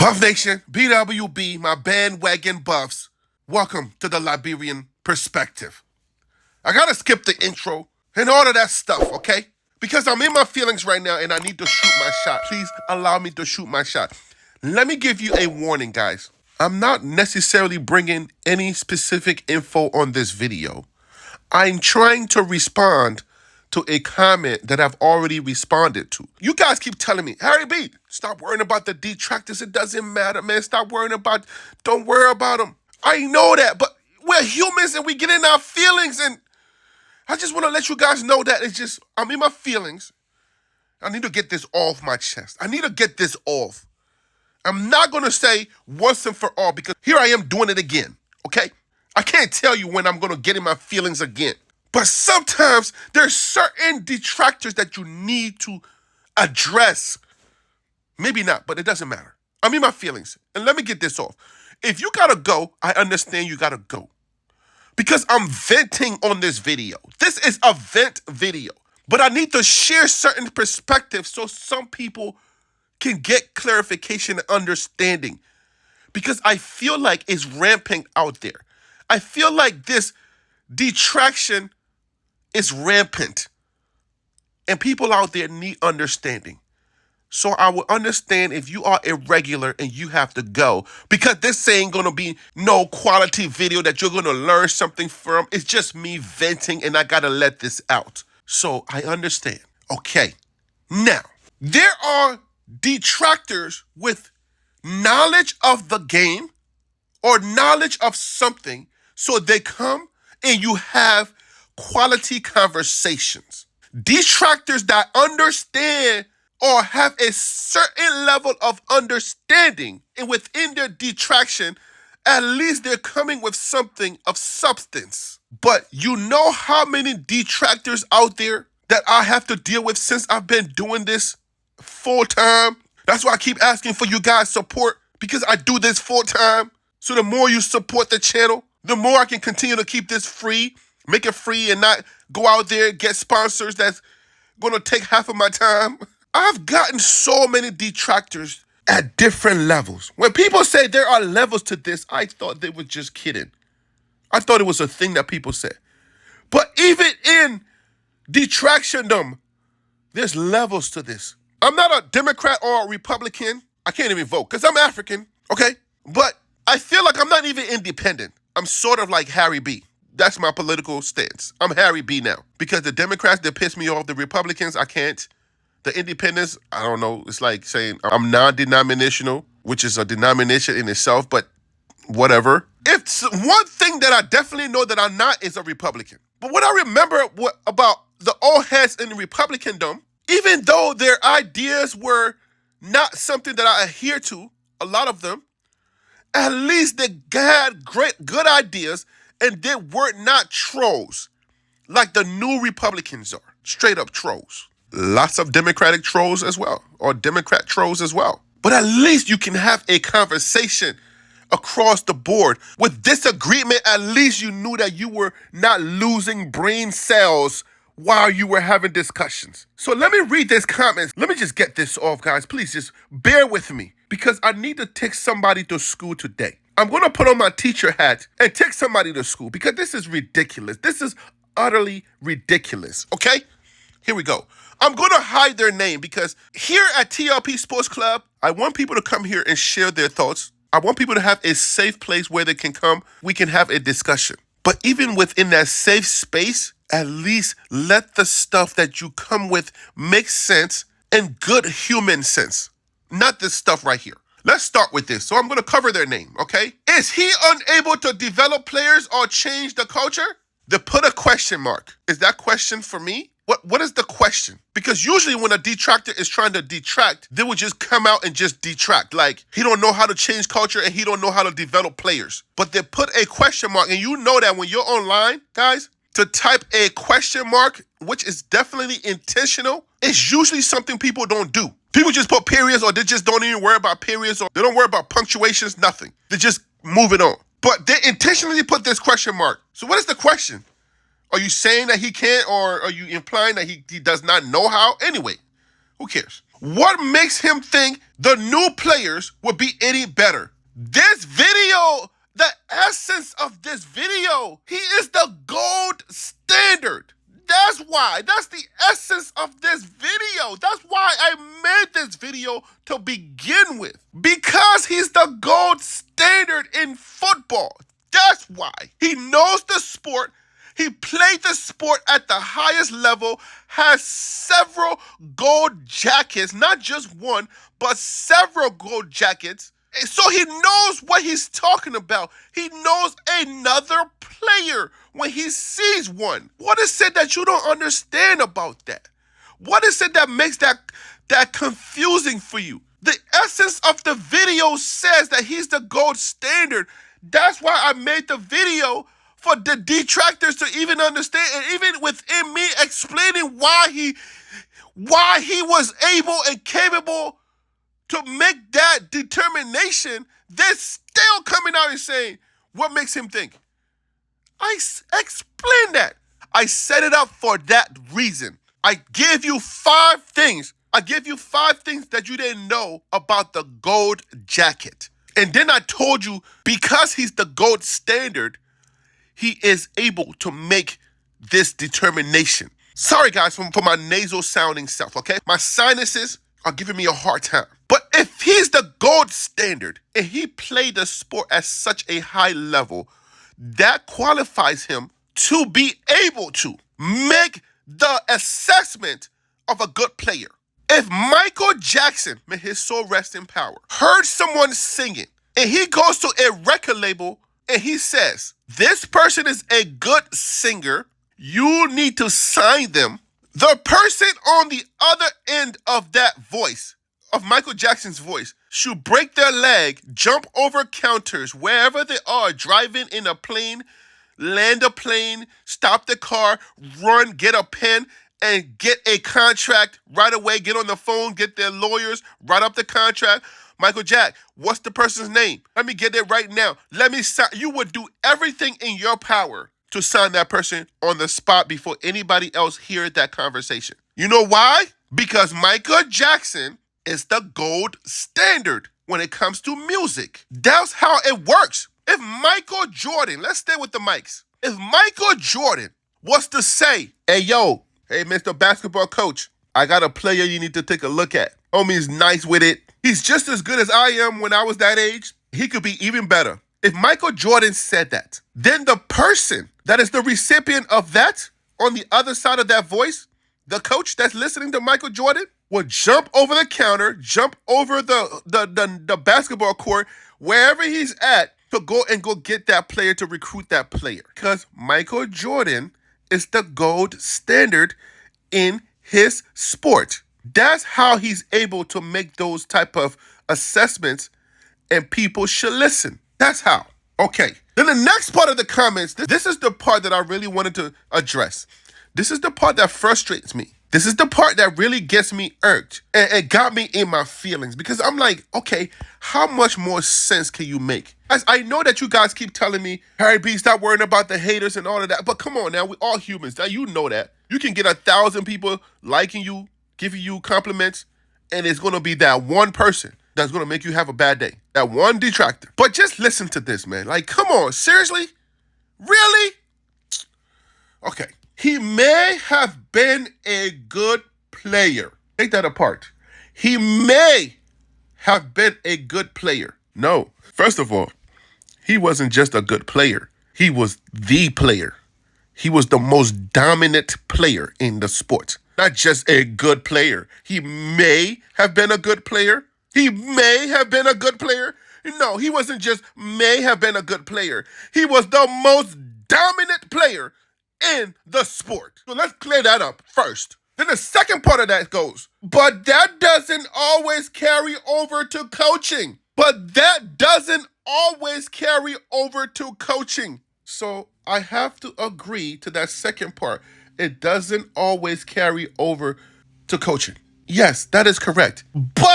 Buff Nation, BWB, my bandwagon buffs, welcome to the Liberian perspective. I gotta skip the intro and all of that stuff, okay? Because I'm in my feelings right now and I need to shoot my shot. Please allow me to shoot my shot. Let me give you a warning, guys. I'm not necessarily bringing any specific info on this video. I'm trying to respond to a comment that I've already responded to. You guys keep telling me, Harry B, stop worrying about the detractors. It doesn't matter, man. Don't worry about them. I know that, but we're humans and we get in our feelings, and I just want to let you guys know that I'm in my feelings. I need to get this off my chest. I need to get this off. I'm not going to say once and for all because here I am doing it again, okay? I can't tell you when I'm going to get in my feelings again. But sometimes there's certain detractors that you need to address. Maybe not, but it doesn't matter. I'm in my feelings. And let me get this off. If you gotta go, I understand you gotta go. Because I'm venting on this video. This is a vent video. But I need to share certain perspectives so some people can get clarification and understanding. Because I feel like it's rampant out there. I feel like this detraction is rampant. And people out there need understanding. So I will understand if you are irregular and you have to go. Because this ain't going to be no quality video that you're going to learn something from. It's just me venting and I got to let this out. So I understand. Okay. Now, there are detractors with knowledge of the game or knowledge of something. So they come and you have quality conversations. Detractors that understand or have a certain level of understanding, and within their detraction, at least they're coming with something of substance. But you know how many detractors out there that I have to deal with since I've been doing this full time? That's why I keep asking for you guys' support, because I do this full time. So the more you support the channel, the more I can continue to keep this free, make it free and not go out there and get sponsors that's gonna take half of my time. I've gotten so many detractors at different levels. When people say there are levels to this, I thought they were just kidding. I thought it was a thing that people said. But even in detractiondom, there's levels to this. I'm not a Democrat or a Republican. I can't even vote because I'm African, okay? But I feel like I'm not even independent. I'm sort of like Harry B. That's my political stance. I'm Harry B now. Because the Democrats, they piss me off. The Republicans, I can't. The independents, I don't know. It's like saying I'm non-denominational, which is a denomination in itself, but whatever. It's one thing that I definitely know that I'm not is a Republican. But what I remember about the old heads in Republicandom, even though their ideas were not something that I adhere to, a lot of them, at least they had good ideas and they were not trolls like the new Republicans are. Straight up trolls. Lots of Democratic trolls as well, or Democrat trolls as well. But at least you can have a conversation across the board. With disagreement, at least you knew that you were not losing brain cells while you were having discussions. So let me read this comment. Let me just get this off, guys. Please just bear with me because I need to take somebody to school today. I'm going to put on my teacher hat and take somebody to school because this is ridiculous. This is utterly ridiculous, okay? Here we go. I'm going to hide their name because here at TLP Sports Club, I want people to come here and share their thoughts. I want people to have a safe place where they can come. We can have a discussion. But even within that safe space, at least let the stuff that you come with make sense and good human sense. Not this stuff right here. Let's start with this. So I'm going to cover their name, okay? Is he unable to develop players or change the culture? They put a question mark. Is that question for me? What is the question? Because usually when a detractor is trying to detract, they would just come out and just detract. Like, he don't know how to change culture and he don't know how to develop players. But they put a question mark, and you know that when you're online, guys, to type a question mark, which is definitely intentional, it's usually something people don't do. People just put periods, or they just don't even worry about periods, or they don't worry about punctuations, nothing. They just move it on. But they intentionally put this question mark. So what is the question? Are you saying that he can't, or are you implying that he does not know how? Anyway, who cares? What makes him think the new players would be any better? This video, the essence of this video, he is the gold standard. That's why. That's the essence of this video. That's why I made this video to begin with. Because he's the gold standard in football. That's why. He knows the sport. He played the sport at the highest level, has several gold jackets, not just one, but several gold jackets. So he knows what he's talking about. He knows another player when he sees one. What is it that you don't understand about that? What is it that makes that confusing for you? The essence of the video says that he's the gold standard. That's why I made the video for the detractors to even understand, and even within me explaining why he was able and capable to make that determination, they're still coming out and saying, what makes him think? I explained that. I set it up for that reason. I give you 5 things. I give you 5 things that you didn't know about the gold jacket. And then I told you, because he's the gold standard, he is able to make this determination. Sorry, guys, for my nasal sounding self, okay? My sinuses are giving me a hard time. But if he's the gold standard and he played the sport at such a high level, that qualifies him to be able to make the assessment of a good player. If Michael Jackson, may his soul rest in power, heard someone singing and he goes to a record label and he says, this person is a good singer, you need to sign them, the person on the other end of that voice, of Michael Jackson's voice, should break their leg, jump over counters, wherever they are, driving in a plane, land a plane, stop the car, run, get a pen, and get a contract right away, get on the phone, get their lawyers, write up the contract. Michael Jack, what's the person's name? Let me get it right now. Let me sign. You would do everything in your power to sign that person on the spot before anybody else hears that conversation. You know why? Because Michael Jackson is the gold standard when it comes to music. That's how it works. If Michael Jordan, let's stay with the mics. If Michael Jordan was to say, hey, Mr. Basketball Coach, I got a player you need to take a look at. Homie's nice with it. He's just as good as I am when I was that age. He could be even better. If Michael Jordan said that, then the person that is the recipient of that on the other side of that voice, the coach that's listening to Michael Jordan, would jump over the counter, jump over the basketball court, wherever he's at, to go get that player, to recruit that player. Because Michael Jordan is the gold standard in his sport. That's how he's able to make those type of assessments, and people should listen. That's how. Okay. Then the next part of the comments, this is the part that I really wanted to address. This is the part that frustrates me. This is the part that really gets me irked and got me in my feelings, because I'm like, okay, how much more sense can you make? As I know that you guys keep telling me, Harry B, stop worrying about the haters and all of that. But come on now, we're all humans. Now you know that. You can get 1,000 people liking you, giving you compliments, and it's going to be that one person that's going to make you have a bad day. That one detractor. But just listen to this, man. Like, come on, seriously? Really? Okay. He may have been a good player. Take that apart. He may have been a good player. No. First of all, he wasn't just a good player. He was the player. He was the most dominant player in the sport. Not just a good player. He may have been a good player. He may have been a good player. No, he wasn't just may have been a good player. He was the most dominant player in the sport. So let's clear that up first. Then the second part of that goes, but that doesn't always carry over to coaching. But that doesn't always carry over to coaching. So I have to agree to that second part. It doesn't always carry over to coaching. Yes, that is correct. But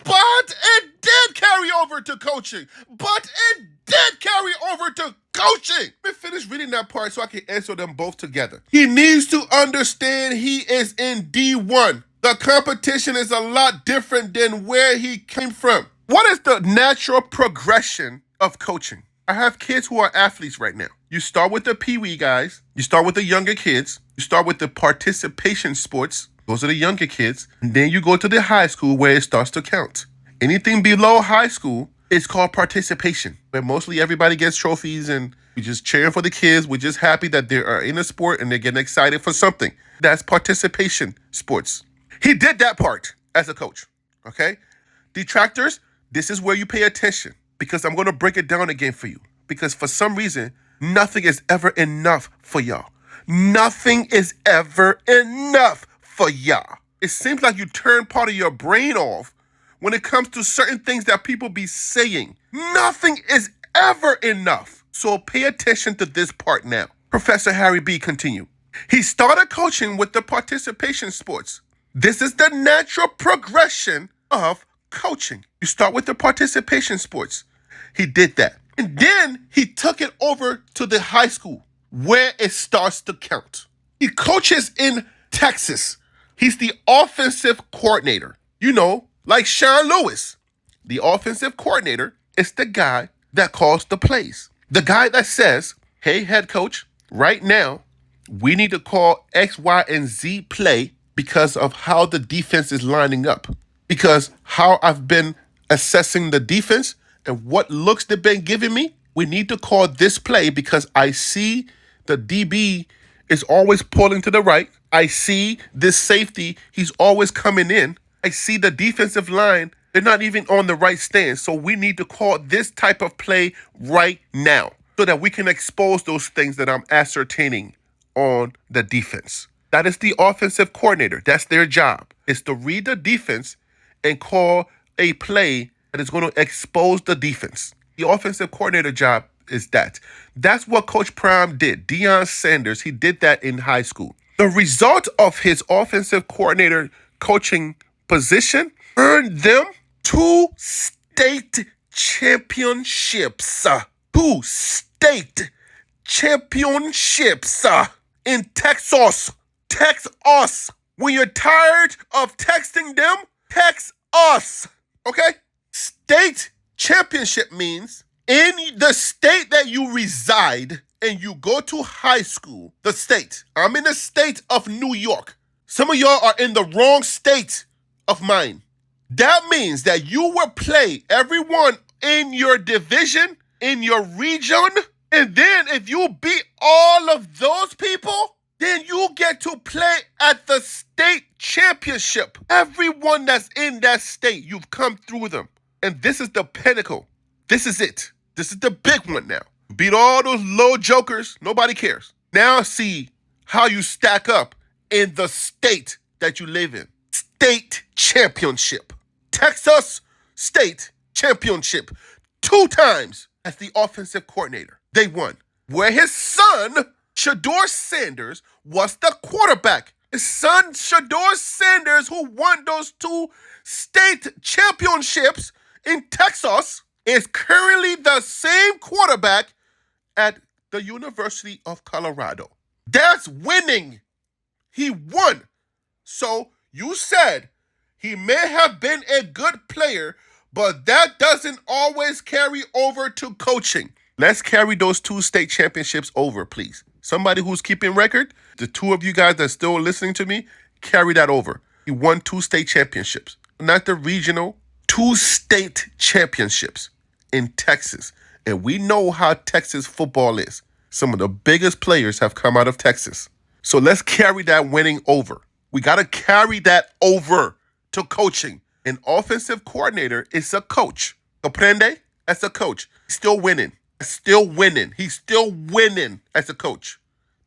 it did carry over to coaching. But it did carry over to coaching. Let me finish reading that part so I can answer them both together. He needs to understand he is in D1. The competition is a lot different than where he came from. What is the natural progression of coaching? I have kids who are athletes right now. You start with the pee-wee guys. You start with the younger kids. You start with the participation sports. Those are the younger kids. And then you go to the high school where it starts to count. Anything below high school is called participation, where mostly everybody gets trophies and we just cheering for the kids. We're just happy that they are in a sport and they're getting excited for something. That's participation sports. He did that part as a coach, okay? Detractors, this is where you pay attention because I'm going to break it down again for you because for some reason, nothing is ever enough for y'all. Nothing is ever enough for y'all. It seems like you turn part of your brain off when it comes to certain things that people be saying. Nothing is ever enough. So pay attention to this part now. Professor Harry B. continued. He started coaching with the participation sports. This is the natural progression of coaching. You start with the participation sports. He did that. And then he took it over to the high school where it starts to count. He coaches in Texas. He's the offensive coordinator. You know, like Sean Lewis. The offensive coordinator is the guy that calls the plays. The guy that says, hey, head coach, right now, we need to call X, Y, and Z play because of how the defense is lining up. Because how I've been assessing the defense and what looks they've been giving me, we need to call this play because I see the DB is always pulling to the right. I see this safety, he's always coming in. I see the defensive line, they're not even on the right stance. So we need to call this type of play right now so that we can expose those things that I'm ascertaining on the defense. That is the offensive coordinator. That's their job. It's to read the defense and call a play that is going to expose the defense. The offensive coordinator job is that. That's what Coach Prime did. Deion Sanders, he did that in high school. The result of his offensive coordinator coaching position earned them 2 state championships. 2 state championships in Texas. Text us. When you're tired of texting them, text us. Okay? State championship means in the state that you reside and you go to high school, the state. I'm in the state of New York. Some of y'all are in the wrong state of mine. That means that you will play everyone in your division, in your region, and then if you beat all of those people, then you get to play at the state championship. Everyone that's in that state, you've come through them. And this is the pinnacle. This is it. This is the big one now. Beat all those low jokers. Nobody cares. Now see how you stack up in the state that you live in. State championship. Texas state championship. 2 times as the offensive coordinator. They won. Where his son, Shador Sanders, was the quarterback. His son, Shador Sanders, who won those 2 state championships in Texas, is currently the same quarterback at the University of Colorado. That's winning. He won. So you said he may have been a good player, but that doesn't always carry over to coaching. Let's carry those 2 state championships over, please. Somebody who's keeping record, the 2 of you guys that's still listening to me, carry that over. He won 2 state championships. Not the regional, 2 state championships in Texas. And we know how Texas football is. Some of the biggest players have come out of Texas. So let's carry that winning over. We got to carry that over to coaching. An offensive coordinator is a coach. Comprende? That's a coach. Still winning. Still winning. He's still winning as a coach.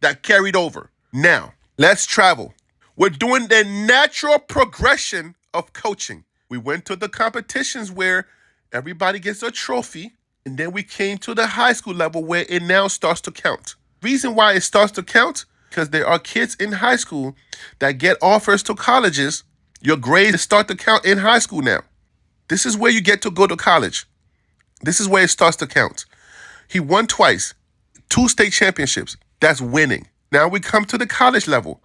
That carried over. Now, let's travel. We're doing the natural progression of coaching. We went to the competitions where everybody gets a trophy, and then we came to the high school level where it now starts to count. Reason why it starts to count, because there are kids in high school that get offers to colleges. Your grades start to count in high school now. This is where you get to go to college. This is where it starts to count. He won twice, 2 state championships. That's winning. Now we come to the college level.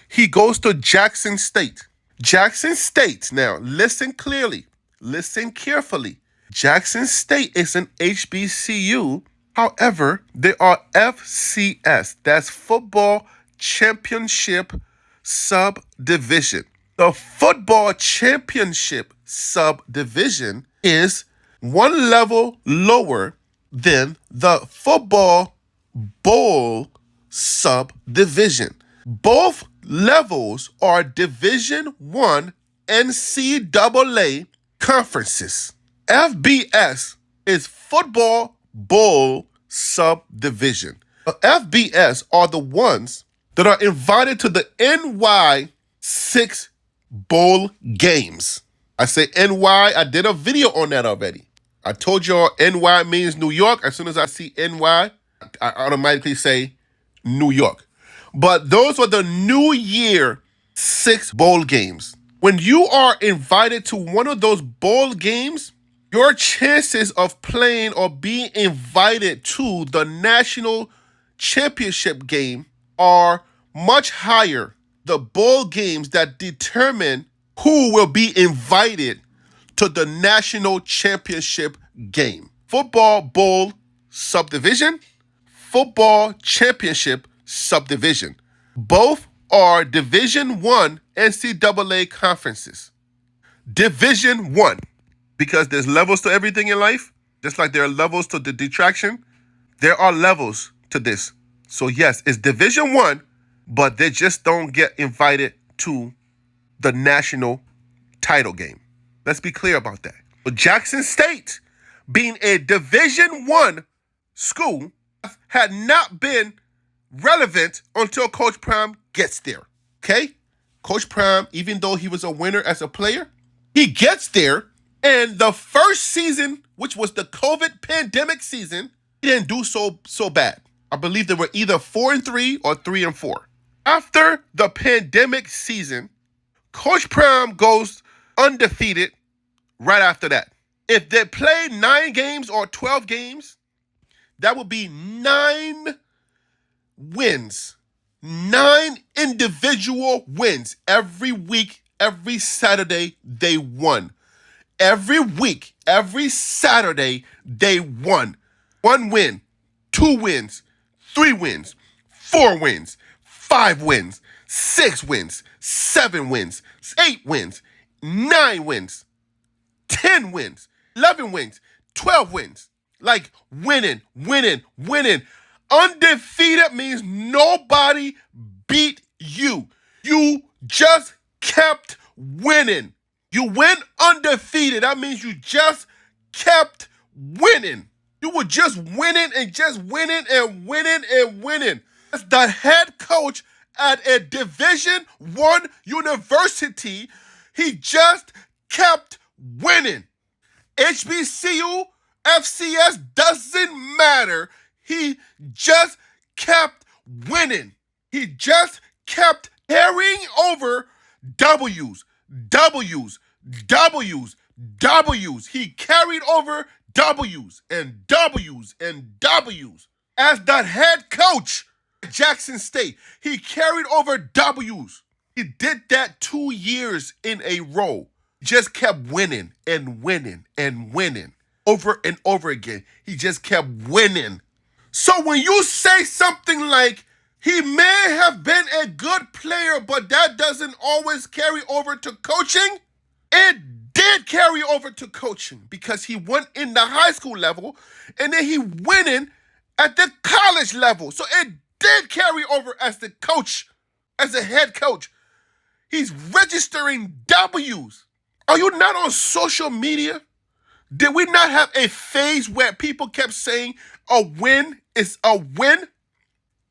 He goes to Jackson State. Jackson State, now listen clearly, listen carefully. Jackson State is an HBCU. However, there are FCS, that's Football Championship Subdivision. The Football Championship Subdivision is one level lower than the Football Bowl Subdivision. Both levels are Division I NCAA conferences. FBS is Football Bowl Subdivision. The FBS are the ones that are invited to the NY 6 bowl games. I say NY, I did a video on that already. I told y'all NY means New York. As soon as I see NY, I automatically say New York. But those are the New Year 6 bowl games. When you are invited to one of those bowl games, your chances of playing or being invited to the national championship game are much higher. The bowl games that determine who will be invited to the national championship game. Football Bowl Subdivision, Football Championship Subdivision. Both are Division I NCAA conferences. Division I, because there's levels to everything in life, just like there are levels to the detraction, there are levels to this. So yes, it's Division I, but they just don't get invited to the national title game. Let's be clear about that. But Jackson State, being a Division I school, had not been relevant until Coach Prime gets there. Okay? Coach Prime, even though he was a winner as a player, he gets there, and the first season, which was the COVID pandemic season, he didn't do so bad. I believe they were either 4-3 or 3-4. After the pandemic season, Coach Prime goes undefeated right after that. If they play 9 games or 12 games, that would be 9 wins. 9 individual wins. Every week, every Saturday, they won. Every week, every Saturday, they won. 1 win, 2 wins, 3 wins, 4 wins, 5 wins, 6 wins, 7 wins, 8 wins, 9 wins, 10 wins, 11 wins, 12 wins. Like winning. Undefeated means nobody beat you. You just kept winning. You went undefeated. That means you just kept winning. You were just winning and just winning and winning and winning. As the head coach at a Division I university, he just kept winning. HBCU, FCS, doesn't matter. He just kept winning. He just kept carrying over W's. He carried over W's and W's and W's. As the head coach at Jackson State, he carried over W's. He did that 2 years in a row. Just kept winning and winning and winning over and over again. He just kept winning. So when you say something like, he may have been a good player, but that doesn't always carry over to coaching, it did carry over to coaching because he went in the high school level and then he winning at the college level. So it did carry over as the coach, as a head coach. He's registering W's. Are you not on social media? Did we not have a phase where people kept saying a win is a win?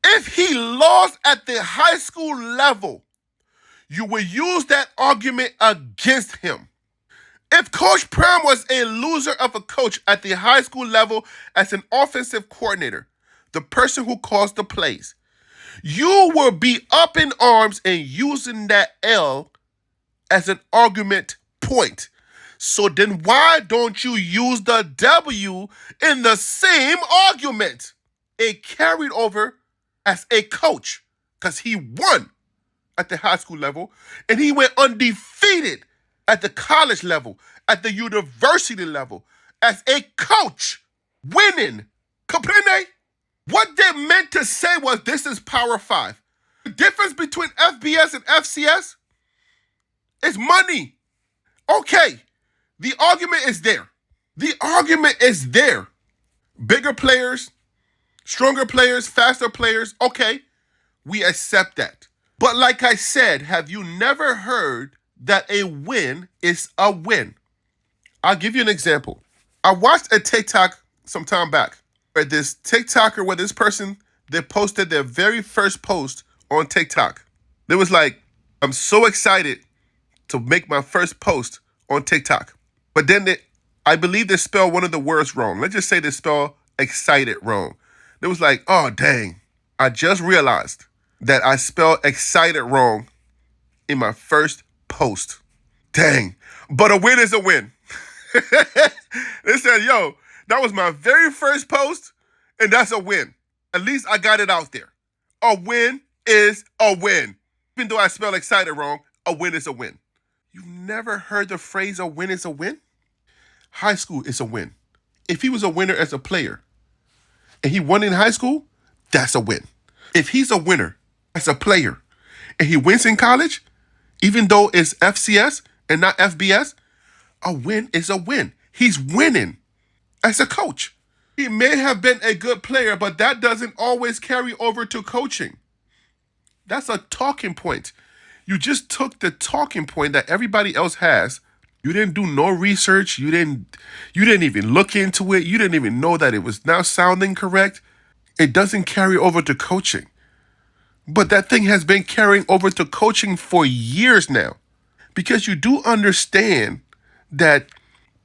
If he lost at the high school level, you will use that argument against him. If Coach Prime was a loser of a coach at the high school level as an offensive coordinator, the person who calls the plays, you will be up in arms and using that L as an argument point. So then why don't you use the W in the same argument? It carried over as a coach because he won at the high school level, and he went undefeated at the college level, at the university level, as a coach, winning. Comprende? What they meant to say was this is Power 5. The difference between FBS and FCS is money. Okay, the argument is there. The argument is there. Bigger players, stronger players, faster players, okay, we accept that. But like I said, have you never heard that a win is a win? I'll give you an example. I watched a TikTok some time back where this TikToker, where this person, they posted their very first post on TikTok. They was like, I'm so excited to make my first post on TikTok. But then I believe they spelled one of the words wrong. Let's just say they spelled excited wrong. It was like, oh, dang. I just realized that I spelled excited wrong in my first post. Dang. But a win is a win. They said, yo, that was my very first post, and that's a win. At least I got it out there. A win is a win. Even though I spelled excited wrong, a win is a win. You've never heard the phrase a win is a win? High school is a win. If he was a winner as a player and he won in high school, that's a win. If he's a winner as a player and he wins in college, even though it's FCS and not FBS, a win is a win. He's winning as a coach. He may have been a good player, but that doesn't always carry over to coaching. That's a talking point. You just took the talking point that everybody else has. You didn't do no research. You didn't even look into it. You didn't even know that it was now sounding correct. It doesn't carry over to coaching. But that thing has been carrying over to coaching for years now. Because you do understand that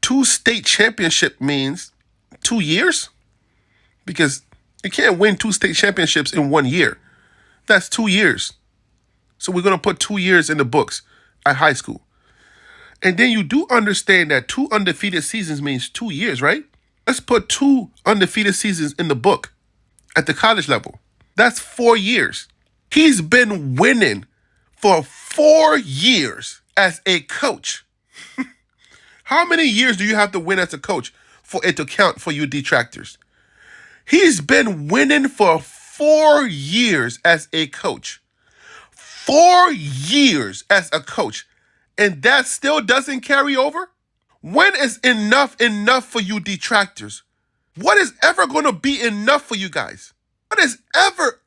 2 state championship means 2 years. Because you can't win 2 state championships in 1 year. That's 2 years. So we're going to put 2 years in the books at high school. And then you do understand that 2 undefeated seasons means 2 years, right? Let's put 2 undefeated seasons in the book at the college level. That's 4 years. He's been winning for 4 years as a coach. How many years do you have to win as a coach for it to count for you detractors? He's been winning for 4 years as a coach. 4 years as a coach. And that still doesn't carry over? When is enough for you detractors? What is ever going to be enough for you guys? What is ever?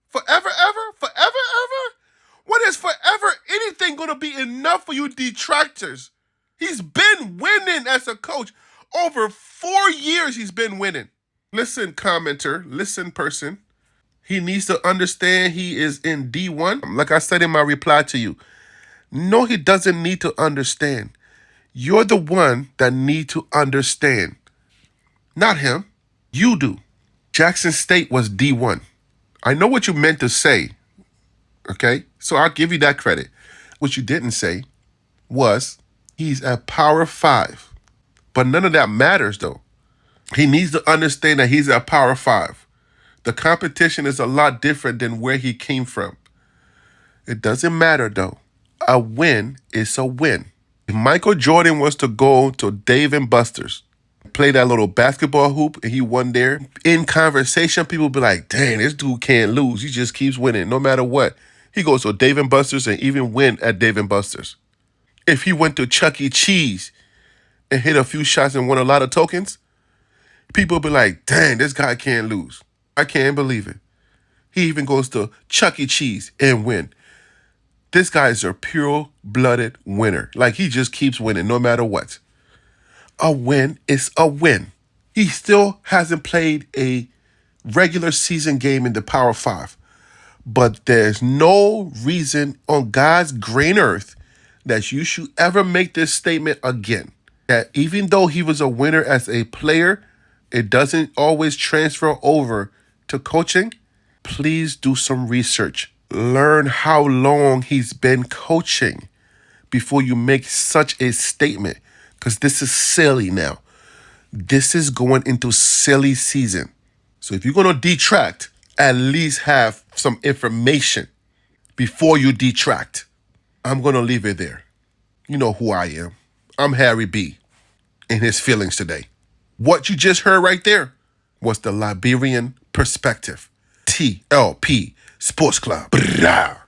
Forever? What is forever anything going to be enough for you detractors? He's been winning as a coach. Over 4 years he's been winning. Listen, commenter, listen, person. He needs to understand he is in D1. Like I said in my reply to you, no, he doesn't need to understand. You're the one that need to understand. Not him. You do. Jackson State was D1. I know what you meant to say, okay? So I'll give you that credit. What you didn't say was he's at Power 5. But none of that matters, though. He needs to understand that he's at Power 5. The competition is a lot different than where he came from. It doesn't matter, though. A win is a win. If Michael Jordan was to go to Dave and Buster's, play that little basketball hoop, and he won there, in conversation, people be like, dang, this dude can't lose. He just keeps winning no matter what. He goes to Dave and Buster's and even win at Dave and Buster's. If he went to Chuck E. Cheese and hit a few shots and won a lot of tokens, people be like, dang, this guy can't lose. I can't believe it. He even goes to Chuck E. Cheese and win. This guy is a pure-blooded winner. Like, he just keeps winning no matter what. A win is a win. He still hasn't played a regular season game in the Power 5. But there's no reason on God's green earth that you should ever make this statement again. That even though he was a winner as a player, it doesn't always transfer over to coaching. Please do some research. Learn how long he's been coaching before you make such a statement. Because this is silly now. This is going into silly season. So if you're going to detract, at least have some information. before you detract. I'm going to leave it there. You know who I am. I'm Harry B. in his feelings today. What you just heard right there was the Liberian Perspective. TLP Sports Club. Brah.